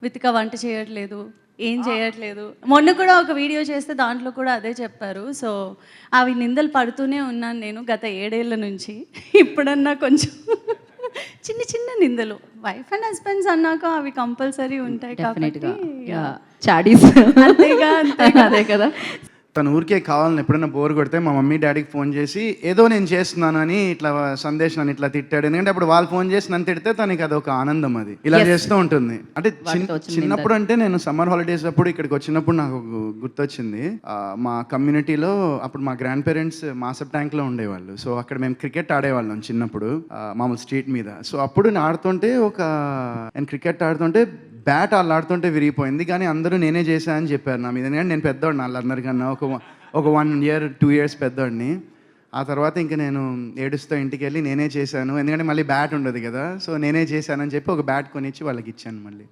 వితిక వంట చేయట్లేదు, ఏం చేయట్లేదు. మొన్న కూడా ఒక వీడియో చేస్తే దాంట్లో కూడా అదే చెప్పారు. సో, అవి నిందలు పడుతూనే ఉన్నాను నేను గత 7 ఏళ్ల నుంచి. ఇప్పుడన్నా కొంచెం చిన్న చిన్న నిందలు. వైఫ్ అండ్ హస్బెండ్స్ అన్నాక అవి కంపల్సరీ ఉంటాయి కాబట్టి డెఫినెట్‌గా. యాహ్! చాడీస్. అంతేగా అంతేగా. అదే కదా! తను ఊరికే కావాలని ఎప్పుడైనా బోర్ కొడితే మా మమ్మీ డాడీకి ఫోన్ చేసి ఏదో నేను చేస్తున్నాను అని ఇట్లా సందేశ్ నన్ను ఇట్లా తిట్టాడు. ఎందుకంటే అప్పుడు వాళ్ళు ఫోన్ చేసి నన్ను తిడితే తనకి అదొక ఆనందం. అది ఇలా చేస్తూ ఉంటుంది. అంటే వాటితో వచ్చిన చిన్నప్పుడు అంటే నేను సమ్మర్ హాలిడేస్ అప్పుడు ఇక్కడికి వచ్చినప్పుడు నాకు గుర్తొచ్చింది. మా కమ్యూనిటీలో అప్పుడు మా గ్రాండ్ పేరెంట్స్ మాసప్ ట్యాంక్లో ఉండేవాళ్ళు. సో అక్కడ మేము క్రికెట్ ఆడేవాళ్ళం చిన్నప్పుడు, మామూలు స్ట్రీట్ మీద. సో అప్పుడు నేను ఆడుతుంటే నేను క్రికెట్ ఆడుతుంటే బ్యాట్ వాళ్ళు ఆడుతుంటే విరిగిపోయింది. కానీ అందరూ నేనే చేశా అని చెప్పారు నా మీద. ఎందుకంటే నేను పెద్దోడిని వాళ్ళందరికన్నా ఒక 1 year 2 years పెద్దోడిని. ఆ తర్వాత ఇంక నేను ఏడుస్తూ ఇంటికి వెళ్ళి నేనే చేశాను, ఎందుకంటే మళ్ళీ బ్యాట్ ఉండదు కదా, సో నేనే చేశానని చెప్పి ఒక బ్యాట్ కొనిచ్చి వాళ్ళకి ఇచ్చాను మళ్ళీ.